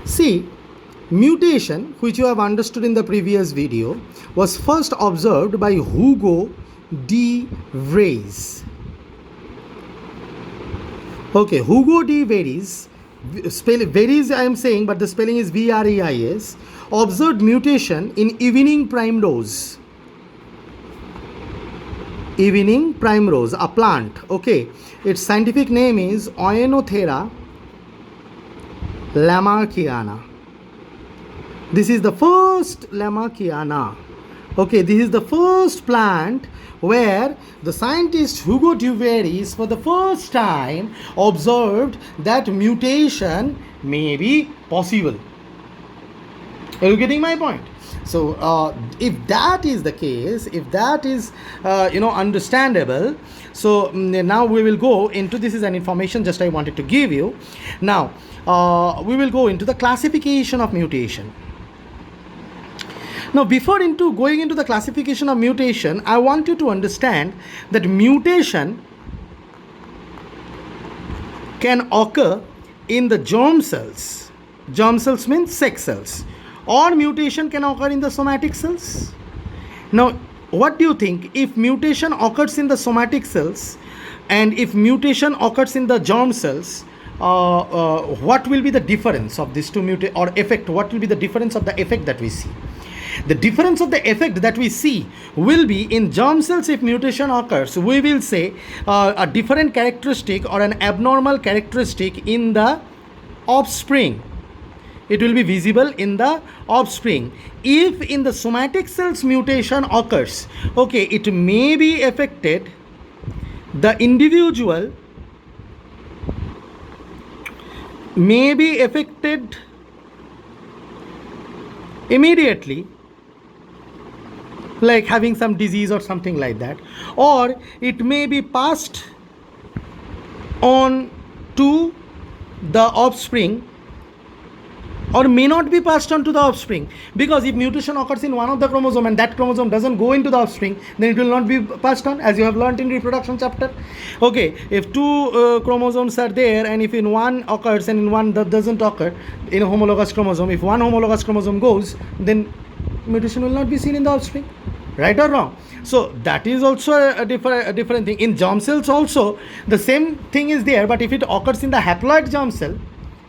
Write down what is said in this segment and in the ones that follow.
See, mutation, which you have understood in the previous video, was first observed by Hugo de Vries. Okay, Hugo de Vries, Vries I am saying, but the spelling is Vreis, observed mutation in evening primrose. Evening primrose, a plant. Okay, its scientific name is Oenothera lamarckiana. This is the first lamarckiana. Okay, this is the first plant where the scientist Hugo de Vries for the first time observed that mutation may be possible. Are you getting my point? So if that is the case, if that is understandable, so now we will go into, this is an information just I wanted to give you. Now we will go into the classification of mutation. Now, before going into the classification of mutation, I want you to understand that mutation can occur in the germ cells. Germ cells means sex cells. Or mutation can occur in the somatic cells. Now, what do you think? If mutation occurs in the somatic cells and if mutation occurs in the germ cells, what will be the difference of these two or effect? What will be the difference of the effect that we see? The difference of the effect that we see will be in germ cells. If mutation occurs, we will say a different characteristic or an abnormal characteristic in the offspring. It will be visible in the offspring. If in the somatic cells mutation occurs, okay, it may be affected the individual may be affected immediately, like having some disease or something like that, or it may be passed on to the offspring or may not be passed on to the offspring, because if mutation occurs in one of the chromosome and that chromosome doesn't go into the offspring, then it will not be passed on, as you have learnt in reproduction chapter. Okay, if two chromosomes are there and if in one occurs and in one that doesn't occur in a homologous chromosome, if one homologous chromosome goes, then mutation will not be seen in the offspring, right or wrong? So that is also a different thing. In germ cells also the same thing is there, but if it occurs in the haploid germ cell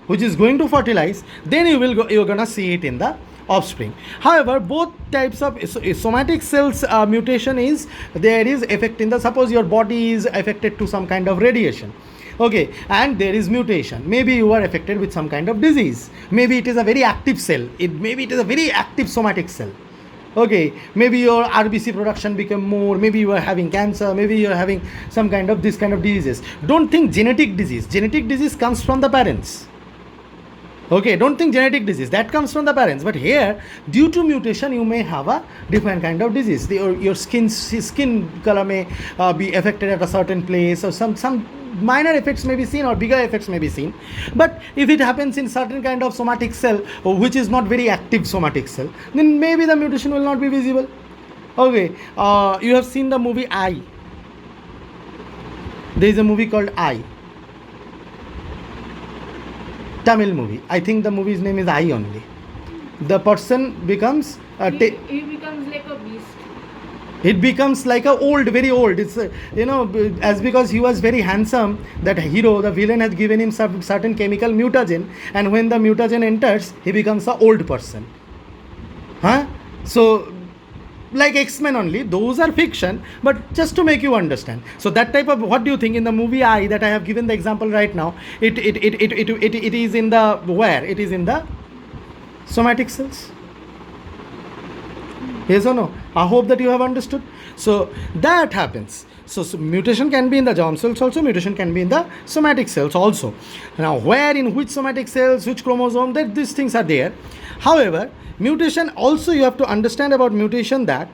which is going to fertilize, then you're gonna see it in the offspring. However, both types of somatic cells mutation is there is effect in the, suppose your body is affected to some kind of radiation, okay, and there is mutation, maybe you are affected with some kind of disease, maybe it is a very active cell, maybe it is a very active somatic cell, okay, maybe your RBC production become more, maybe you are having cancer, maybe you are having some kind of this kind of diseases. Don't think genetic disease comes from the parents. Okay, don't think genetic disease, that comes from the parents. But here, due to mutation, you may have a different kind of disease. Your skin color may be affected at a certain place, or some minor effects may be seen or bigger effects may be seen. But if it happens in certain kind of somatic cell, which is not very active somatic cell, then maybe the mutation will not be visible. Okay, you have seen the movie I. There is a movie called I. Tamil movie. I think the movie's name is I only. The person becomes he becomes like a beast. It becomes like a old, very old. It's as because he was very handsome, that hero, the villain has given him some certain chemical mutagen, and when the mutagen enters, he becomes a old person. So like X-Men only, those are fiction, but just to make you understand. So that type of, what do you think in the movie I that I have given the example right now, it is in the where? It is in the somatic cells. Yes or no? I hope that you have understood. So that happens. So mutation can be in the germ cells also, mutation can be in the somatic cells also. Now where, in which somatic cells, which chromosome, that these things are there. However, mutation also, you have to understand about mutation that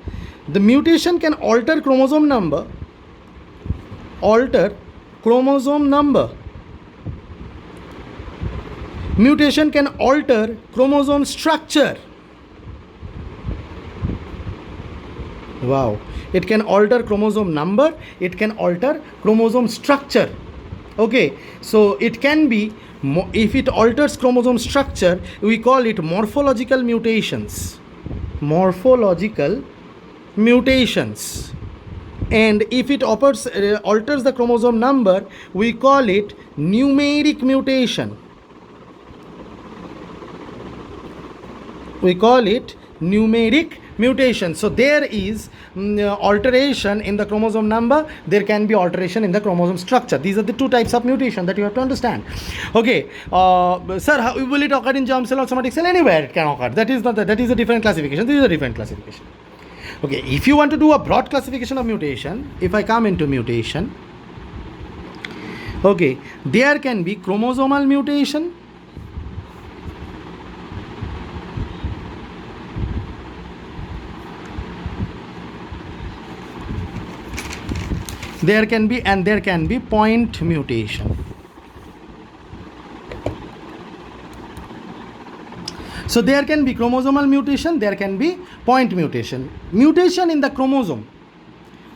the mutation can alter chromosome number, mutation can alter chromosome structure. Wow, it can alter chromosome number, it can alter chromosome structure. Okay, so it can be If it alters chromosome structure, we call it morphological mutations. Morphological mutations. And if it alters the chromosome number, we call it numeric mutation. We call it numeric mutation. So there is alteration in the chromosome number, there can be alteration in the chromosome structure. These are the two types of mutation that you have to understand. Okay, sir, how will it occur in germ cell or somatic cell? Anywhere it can occur. That is a different classification. This is a different classification. Okay, if you want to do a broad classification of mutation, if I come into mutation, okay, there can be chromosomal mutation, there can be point mutation. So there can be chromosomal mutation, there can be point mutation. Mutation in the chromosome,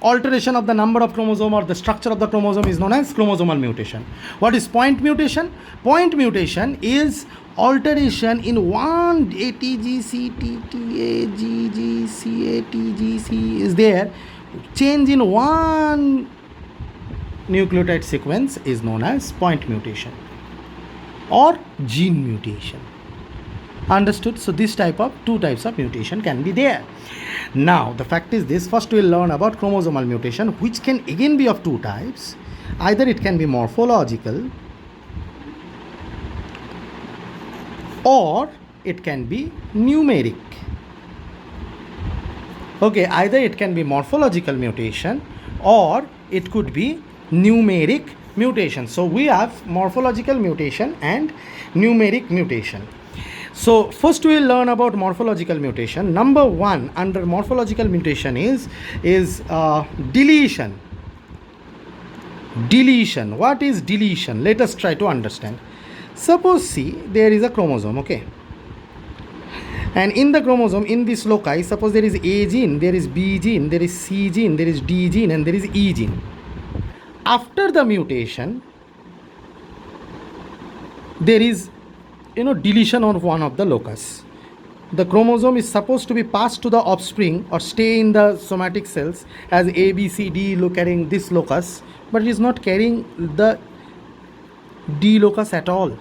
alteration of the number of chromosome or the structure of the chromosome is known as chromosomal mutation. What is point mutation? Point mutation is alteration in one ATGCTTAGGCATGC is there. Change in one nucleotide sequence is known as point mutation or gene mutation. Understood? So this two types of mutation can be there. Now the fact is this, first we will learn about chromosomal mutation, which can again be of two types. Either it can be morphological or it can be numeric. Okay, either it can be morphological mutation or it could be numeric mutation. So we have morphological mutation and numeric mutation. So first we will learn about morphological mutation. Number one under morphological mutation is deletion. Deletion. What is deletion? Let us try to understand. Suppose see there is a chromosome, okay, and in the chromosome, in this loci, suppose there is A gene, there is B gene, there is C gene, there is D gene, and there is E gene. After the mutation, there is deletion of one of the locus. The chromosome is supposed to be passed to the offspring or stay in the somatic cells as A, B, C, D carrying this locus, but it is not carrying the D locus at all.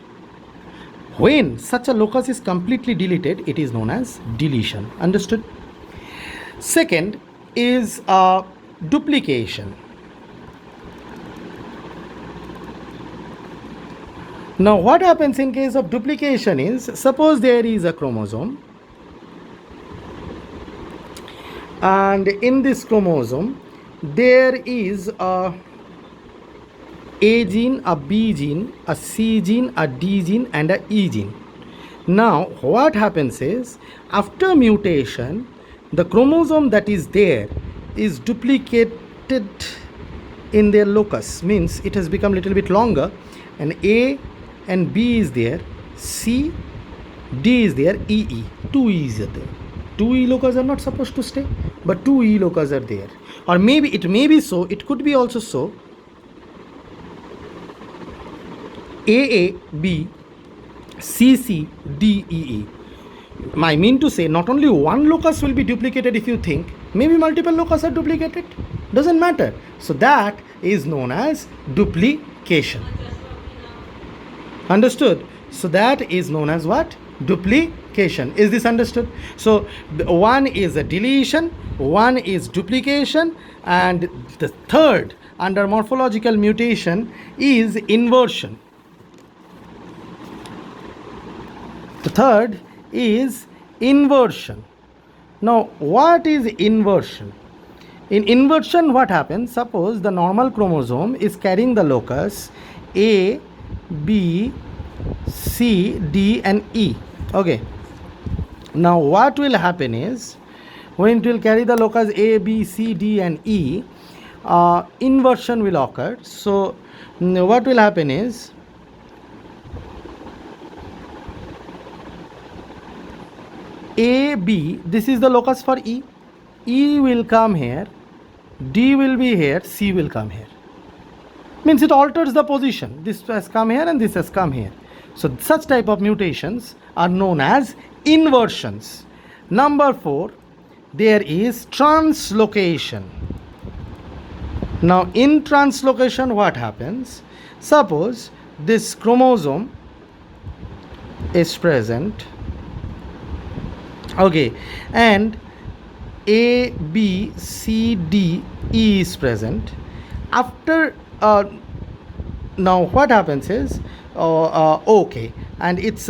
When such a locus is completely deleted, it is known as deletion. Understood? Second is duplication. Now what happens in case of duplication is, suppose there is a chromosome and in this chromosome there is a gene, a B gene, a C gene, a D gene and a E gene. Now what happens is, after mutation, the chromosome that is there is duplicated in their locus, means it has become little bit longer, and A and B is there, C, D is there, EE. Two E's are there. Two E locus are not supposed to stay, but two E locus are there. Or maybe it may be so, it could be also so, AA, B, CC, D, EE. I mean to say, not only one locus will be duplicated if you think, maybe multiple locus are duplicated. Doesn't matter. So that is known as duplication. Understood? So that is known as what? Duplication. Is this understood? So one is a deletion, one is duplication, and the third under morphological mutation is inversion. The third is inversion. Now what is inversion? In inversion what happens? Suppose the normal chromosome is carrying the locus A, B, C, D and E. Okay. Now what will happen is, when it will carry the locus A, B, C, D and E, inversion will occur. So what will happen is, A, B, this is the locus for E. E will come here, D will be here, C will come here. Means it alters the position. This has come here and this has come here. So such type of mutations are known as inversions. Number 4, there is translocation. Now in translocation what happens? Suppose this chromosome is present, okay, and A, B, C, D, E is present. After now what happens is okay, and it's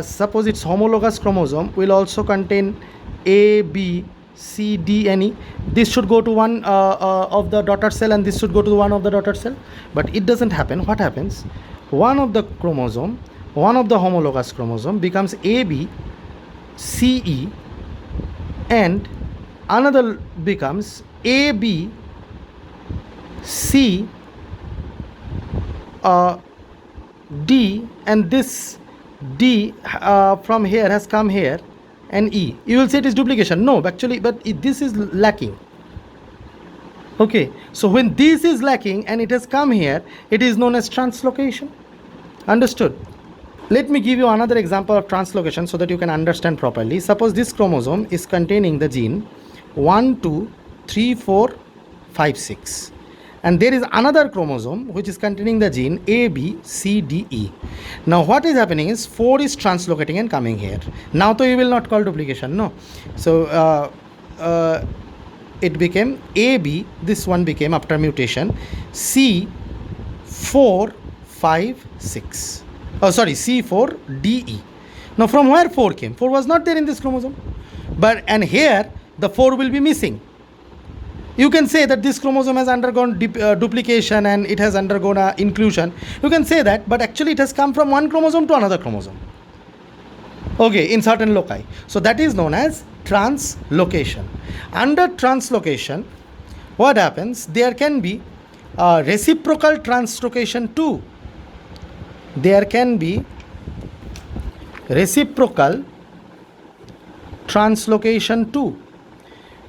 suppose its homologous chromosome will also contain A, B, C, D, and E. This should go to one of the daughter cell, and this should go to one of the daughter cell, but it doesn't happen. What happens? One of the chromosome, one of the homologous chromosome becomes AB, CE, and another becomes AB, C, D, and this D from here has come here, and E. You will say it is duplication. No, actually, but this is lacking. Okay, so when this is lacking and it has come here, it is known as translocation. Understood? Let me give you another example of translocation so that you can understand properly. Suppose this chromosome is containing the gene 1, 2, 3, 4, 5, 6. And there is another chromosome which is containing the gene A, B, C, D, E. Now what is happening is 4 is translocating and coming here. Now so you will not call duplication, no. So it became AB, this one became after mutation C, 4, 5, 6. Oh sorry, C4 DE. Now from where 4 came? 4 was not there in this chromosome. But and here the 4 will be missing. You can say that this chromosome has undergone duplication and it has undergone inclusion. You can say that, but actually it has come from one chromosome to another chromosome. Okay, in certain loci. So that is known as translocation. Under translocation, what happens? There can be reciprocal translocation too. There can be reciprocal translocation too.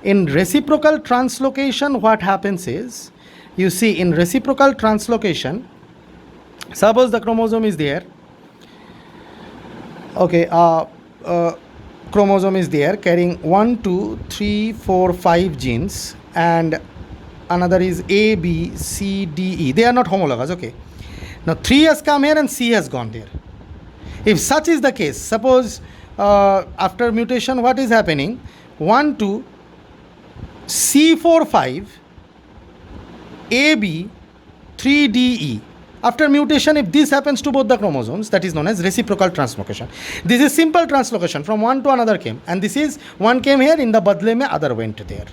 In reciprocal translocation, what happens is, you see, in reciprocal translocation, suppose the chromosome is there, okay, chromosome is there carrying 1, 2, 3, 4, 5 genes, and another is A, B, C, D, E. They are not homologous, okay. Now 3 has come here and C has gone there. If such is the case, suppose after mutation what is happening? 1, 2, C4, 5, AB, 3, DE. After mutation, if this happens to both the chromosomes, that is known as reciprocal translocation. This is simple translocation, from one to another came, and this is one came here, in the badle mein other went there.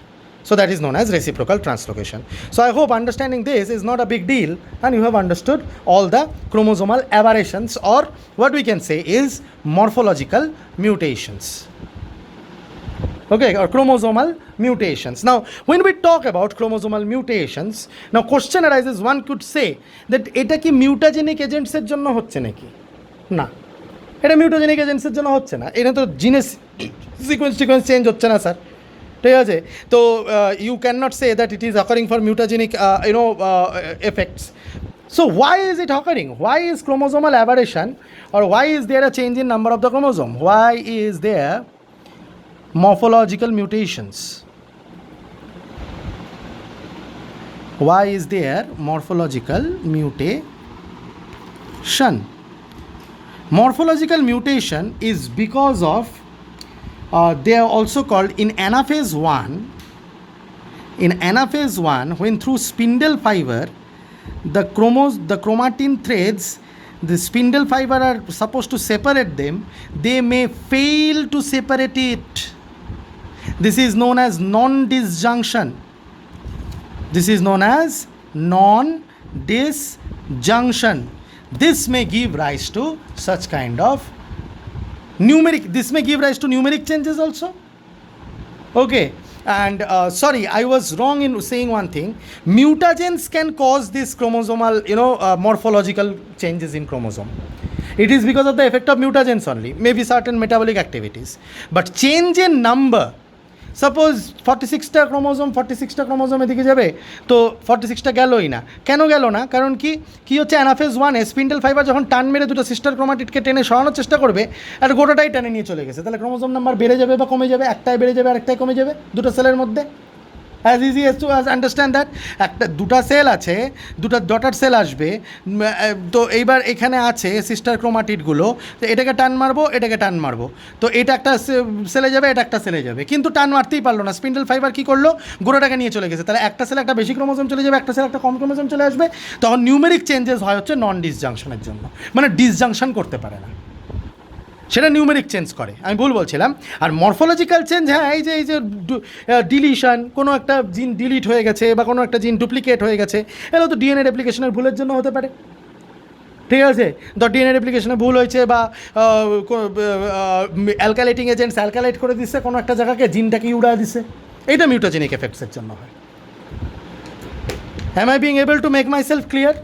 So that is known as reciprocal translocation. So I hope understanding this is not a big deal, and you have understood all the chromosomal aberrations, or what we can say is morphological mutations. Okay, or chromosomal mutations. Now, when we talk about chromosomal mutations, now question arises, one could say that এটা কি mutagenic agents এর জন্য হচ্ছে নাকি? না, এটা mutagenic agents এর জন্য হচ্ছে না, এটা তো জিনের সিকোয়েন্স চেঞ্জ হচ্ছে না স্যার, ঠিক আছে? তো you cannot say that it is occurring for mutagenic effects. So why is it occurring? Why is chromosomal aberration, or why is there a change in number of the chromosome? Why is there morphological mutations? Why is there morphological mutation? Morphological mutation is because of they are also called in anaphase 1. In anaphase 1, when through spindle fiber the chromatin threads, the spindle fiber are supposed to separate them, they may fail to separate it. This is known as non-disjunction. This is known as non-disjunction. This may give rise to such kind of numeric, this may give rise to numeric changes also. Okay, and sorry, I was wrong in saying one thing. Mutagens can cause this chromosomal, morphological changes in chromosome. It is because of the effect of mutagens only, maybe certain metabolic activities. But change in number, suppose 46টা chromosome এদিকে যাবে, তো 46টা গেলই না। কেন গেল না? কারণ কি হচ্ছে, অ্যানাফেজ 1-এ স্পিন্ডেল ফাইবার যখন টান মেরে দুটো সিস্টার ক্রোমাটিডকে টেনে সরানোর চেষ্টা করবে, আর গোটাটাই টেনে নিয়ে চলে গেছে, তাহলে ক্রোমোজোম নাম্বার বেড়ে যাবে বা কমে যাবে? একটাই বেড়ে যাবে আর একটাই কমে যাবে দুটো সেলের মধ্যে। As easy S to understand that. দুটা সেল আছে, দুটো ডটার সেল আসবে, তো এইবার এখানে আছে সিস্টার ক্রোমাটিডগুলো, তো এটাকে টান মারবো, এটাকে টান মারবো, তো এটা একটা সেলে যাবে, এটা একটা সেলে যাবে, কিন্তু টান মারতেই পারলো না। স্পিন্ডেল ফাইবার কী করলো? গোড়াটাকে নিয়ে চলে গেছে, তাহলে একটা সেলে একটা বেশি ক্রোমোজোম চলে যাবে, একটা সেলে একটা কম ক্রোমোজোম চলে আসবে। তখন নিউমেরিক চেঞ্জেস হয় হচ্ছে নন ডিসজাংশনের জন্য, মানে ডিসজাংশন করতে পারে না, সেটা নিউমেরিক চেঞ্জ করে। আমি ভুল বলছিলাম। আর মরফোলজিক্যাল চেঞ্জ, হ্যাঁ, এই যে ডিলিশন, কোনো একটা জিন ডিলিট হয়ে গেছে বা কোনো একটা জিন ডুপ্লিকেট হয়ে গেছে, এগুলো তো ডিএনএ রেপ্লিকেশনের ভুলের জন্য হতে পারে, ঠিক আছে? তো ডিএনএ রেপ্লিকেশনে ভুল হয়েছে, বা অ্যালকালাইটিং এজেন্টস অ্যালকালাইট করে দিচ্ছে কোনো একটা জায়গাকে, জিনটাকে উড়া দিচ্ছে, এইটা মিউটোজেনিক এফেক্টসের জন্য হয়। Am I being able to make myself clear?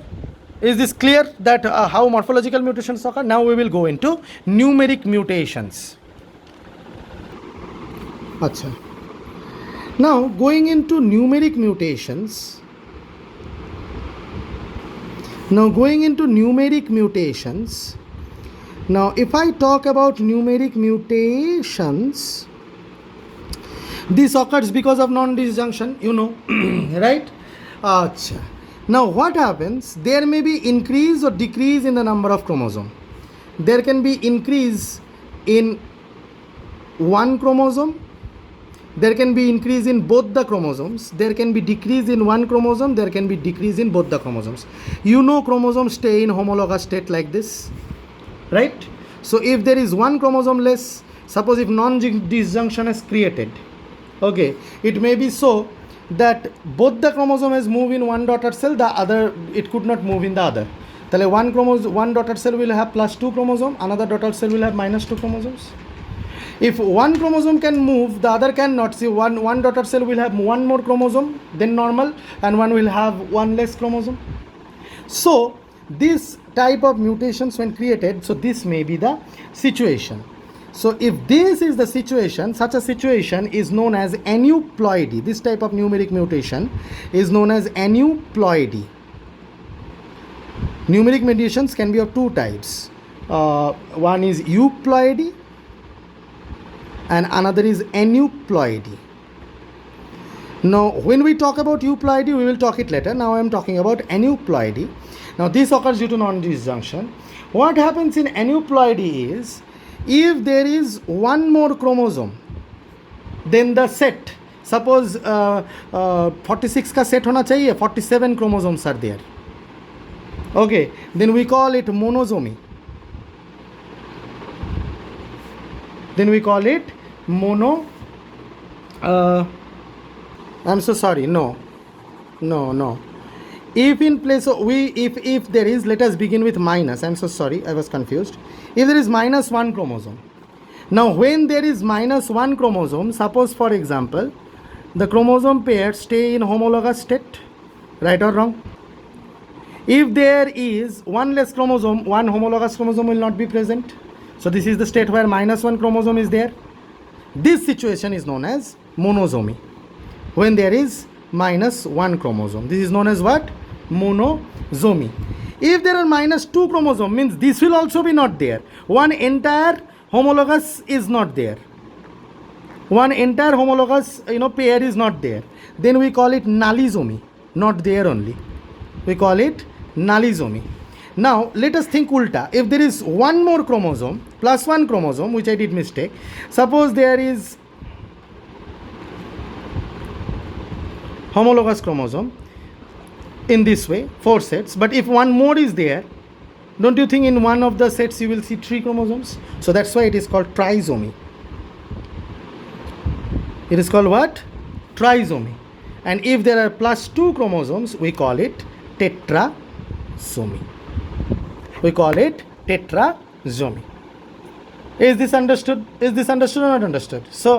Is this clear that how morphological mutations occur? Now we will go into numeric mutations. Acha. Now going into numeric mutations. Now if I talk about numeric mutations, this occurs because of non-disjunction, you know, right? Acha. Now what happens? There may be increase or decrease in the number of chromosome. There can be increase in one chromosome. There can be increase in both the chromosomes. There can be decrease in one chromosome. There can be decrease in both the chromosomes. You know, chromosomes stay in homologous state like this, right? So if there is one chromosome less, suppose if non-disjunction is created, okay, it may be so that both the chromosomes move in one daughter cell, the other it could not move in the other. Tale one daughter cell will have +2 chromosome, another daughter cell will have -2 chromosomes. If one chromosome can move, the other cannot. See, one daughter cell will have one more chromosome than normal, and one will have one less chromosome. So this type of mutations when created, so this may be the situation. So if this is the situation, such a situation is known as aneuploidy. This type of numeric mutation is known as aneuploidy. Numeric mutations can be of two types. One is euploidy and another is aneuploidy. Now when we talk about euploidy, we will talk it later. Now I am talking about aneuploidy. Now this occurs due to non-disjunction. What happens in aneuploidy is, if there is one more chromosome, then the set, suppose 46 ka set hona chahiye, 47 chromosomes are there, okay, then we call it monosomy. I'm so sorry, no. If in place of if there is, let us begin with minus. I'm so sorry, I was confused. If there is -1 chromosome, now when there is -1 chromosome, suppose for example the chromosome pairs stay in homologous state, right or wrong? If there is one less chromosome, one homologous chromosome will not be present. So this is the state where -1 chromosome is there. This situation is known as monosomy. When there is -1 chromosome, this is known as what? Monosomy. If there are -2 chromosome, means this will also be not there. One entire homologous is not there. One entire homologous, pair is not there. Then we call it nullisomy. Not there only. We call it nullisomy. Now let us think ulta. If there is one more chromosome, +1 chromosome, which I did mistake. Suppose there is homologous chromosome in this way, 4 sets, but if one more is there, don't you think in one of the sets you will see 3 chromosomes? So that's why it is called trisomy. It is called what? Trisomy. And if there are +2 chromosomes, we call it tetrasomy. Is this understood? Or not understood? So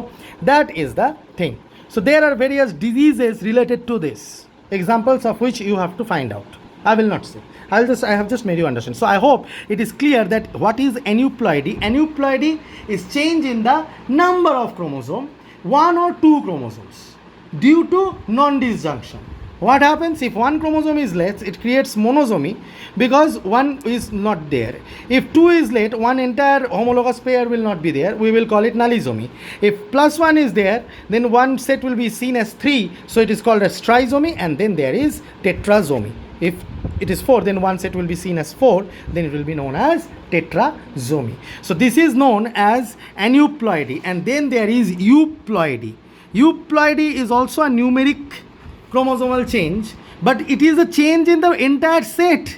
that is the thing. So there are various diseases related to this, examples of which you have to find out. I will not say. I have just made you understand. So I hope it is clear that what is aneuploidy. Aneuploidy is change in the number of chromosome. one or two chromosomes due to non-disjunction. What happens if one chromosome is less? It creates monosomy because one is not there. If two is late, one entire homologous pair will not be there. We will call it nullisomy. If plus one is there, then one set will be seen as three, so it is called as trisomy, and then there is tetrasomy. If it is 4, then one set will be seen as 4, then it will be known as tetrasomy. So this is known as aneuploidy, and then there is euploidy. Euploidy is also a numeric chromosomal change, but it is a change in the entire set.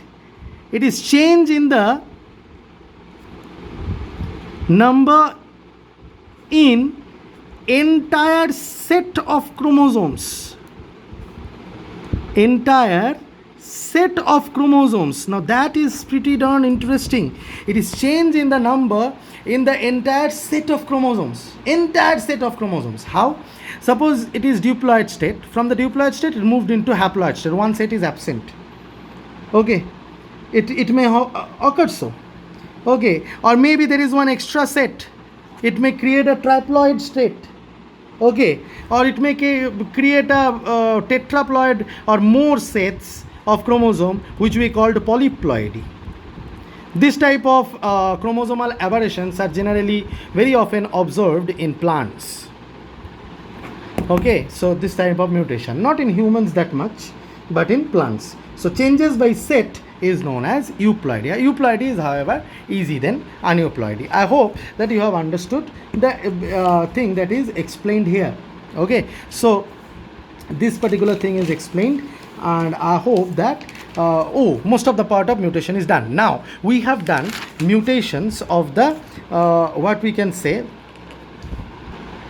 It is change in the number in entire set of chromosomes. Entire set of chromosomes. Now that is pretty darn interesting. It is change in the number in the entire set of chromosomes. Entire set of chromosomes. How? Suppose it is diploid state. From the diploid state, it moved into haploid state. One set is absent. Okay. It may occur so. Okay. Or maybe there is one extra set. It may create a triploid state. Okay. Or it may create a tetraploid or more sets of chromosome, which we called polyploidy. This type of chromosomal aberrations are generally very often observed in plants. Okay, so this type of mutation, not in humans that much, but in plants. So changes by set is known as euploidy. Euploidy is, however, easy than aneuploidy. I hope that you have understood the thing that is explained here. Okay, so this particular thing is explained, and I hope that most of the part of mutation is done. Now we have done mutations of the what we can say,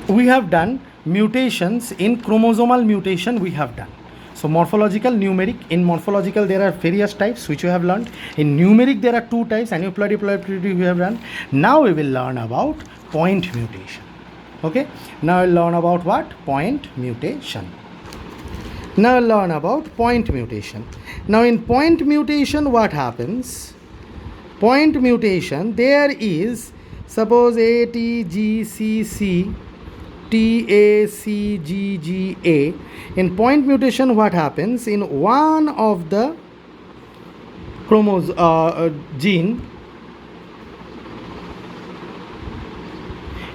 we have done mutations in chromosomal mutation we have done. So morphological, numeric. In morphological there are various types which you have learned. In numeric there are two types, aneuploidy, polyploidy we have done. Now we will learn about point mutation. Okay, now we'll learn about what? Point mutation. Now we'll learn about point mutation. Now in point mutation what happens? Point mutation, there is, suppose A, T, G, C, C, T, A, C, G, G, A. In point mutation what happens? In one of the gene,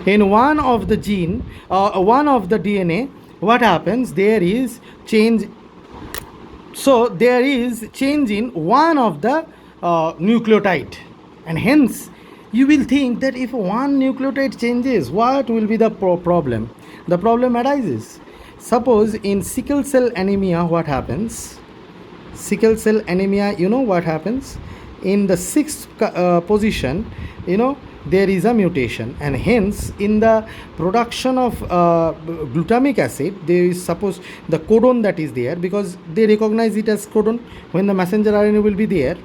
in one of the gene, one of the DNA, what happens? There is change. So there is change in one of the nucleotide, and hence you will think that if one nucleotide changes, what will be the problem? The problem arises. Suppose in sickle cell anemia, what happens? Sickle cell anemia, you know what happens? In the sixth position, there is a mutation, and hence in the production of glutamic acid, there is, suppose, the codon that is there, because they recognize it as codon when the messenger RNA will be there.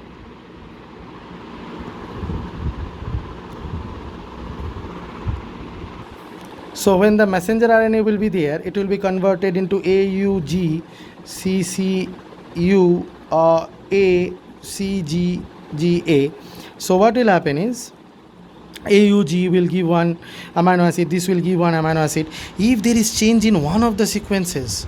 So when the messenger RNA will be there, it will be converted into AUG, CCU, ACGGA. So what will happen is, AUG will give one amino acid, this will give one amino acid. If there is change in one of the sequences,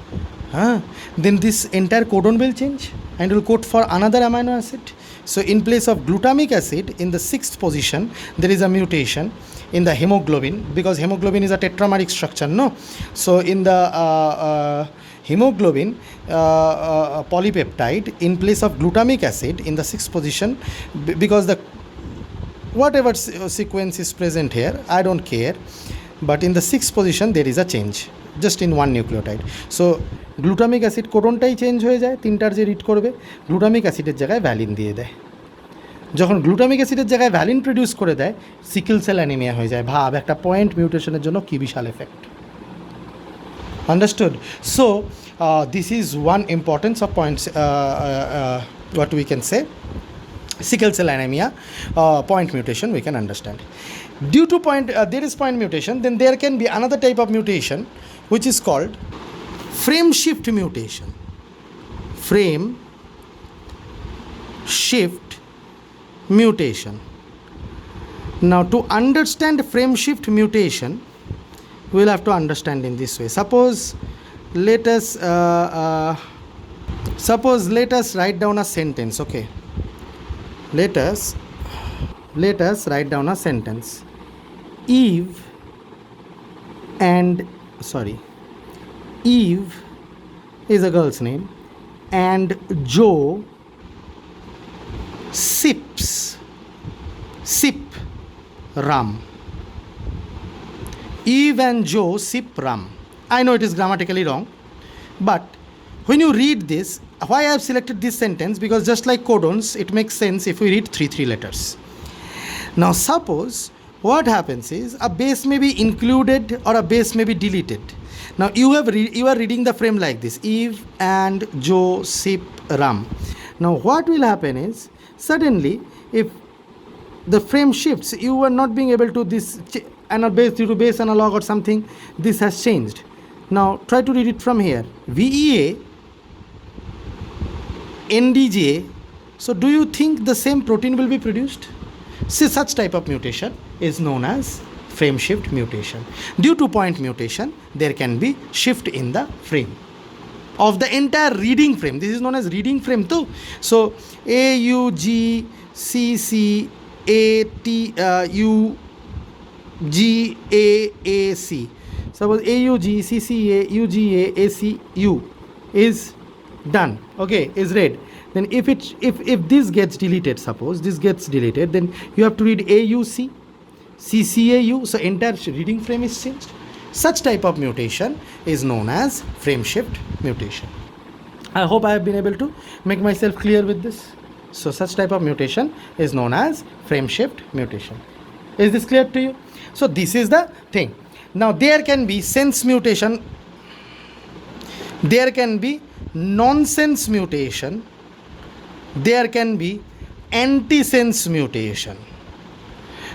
then this entire codon will change and will code for another amino acid. So in place of glutamic acid, in the sixth position, there is a mutation in the hemoglobin, because hemoglobin is a tetrameric structure, no? So in the hemoglobin polypeptide, in place of glutamic acid, in the sixth position, because the whatever sequence is present here, I don't care, but in the sixth position there is a change just in one nucleotide. So glutamic acid কোডনটাই change হয়ে যায়, তিনটার যে read করবে glutamic অ্যাসিডের জায়গায় valine দিয়ে দেয়। যখন গ্লুটামিক অ্যাসিডের জায়গায় ভ্যালিন প্রডিউস করে দেয়, সিকেল সেল অ্যানিমিয়া হয়ে যায়। ভাব একটা পয়েন্ট মিউটেশনের জন্য কী বিশাল effect. Understood? So this is one importance of points, what we can say, sickle cell anemia, point mutation we can understand. Due to point, there is point mutation, then there can be another type of mutation which is called frame shift mutation. Frame shift mutation. Now to understand frame shift mutation, we'll have to understand in this way. Suppose let us write down a sentence. Okay, let us write down a sentence. Eve is a girl's name, and Joe sip rum. Eve and Joe sip rum. I know it is grammatically wrong, but when you read this, why I have selected this sentence, because just like codons, it makes sense if we read three letters. Now suppose what happens is a base may be included or a base may be deleted. Now you are reading the frame like this: Eve and Joe sip rum. Now what will happen is, suddenly if the frame shifts, you are not being able to this base due to base analog or something, this has changed. Now try to read it from here: VEA NDJ. So do you think the same protein will be produced? See, such type of mutation is known as frame shift mutation. Due to point mutation, there can be shift in the frame of the entire reading frame. This is known as reading frame too. So AUGCCATUGAAC. Suppose AUGCCAUGAACU is done. Okay, is read. Then if this gets deleted, suppose this gets deleted, then you have to read AUC, CCAU. So entire reading frame is changed. Such type of mutation is known as frame shift mutation. I hope I have been able to make myself clear with this. So such type of mutation is known as frame shift mutation. Is this clear to you? So this is the thing. Now there can be sense mutation, there can be nonsense mutation, there can be anti-sense mutation.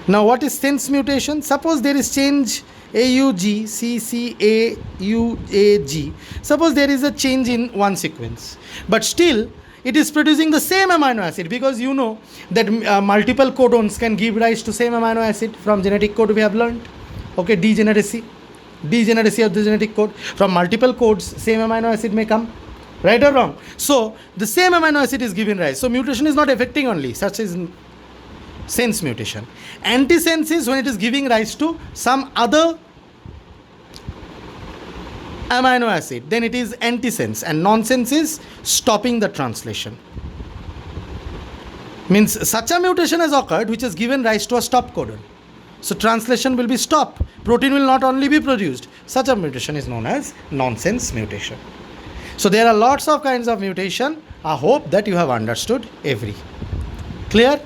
Now what is sense mutation? Suppose there is change AUGCCAUAG. Suppose there is a change in one sequence, but still it is producing the same amino acid, because you know that multiple codons can give rise to same amino acid. From genetic code we have learned. Okay, degeneracy of the genetic code. From multiple codes, same amino acid may come. Right or wrong? So the same amino acid is given rise. So mutation is not affecting only, such as sense mutation. Anti-sense is when it is giving rise to some other amino acid, then it is anti-sense. And nonsense is stopping the translation. Means such a mutation has occurred which has given rise to a stop codon. So translation will be stopped. Protein will not only be produced. Such a mutation is known as nonsense mutation. So there are lots of kinds of mutation. I hope that you have understood every. Clear?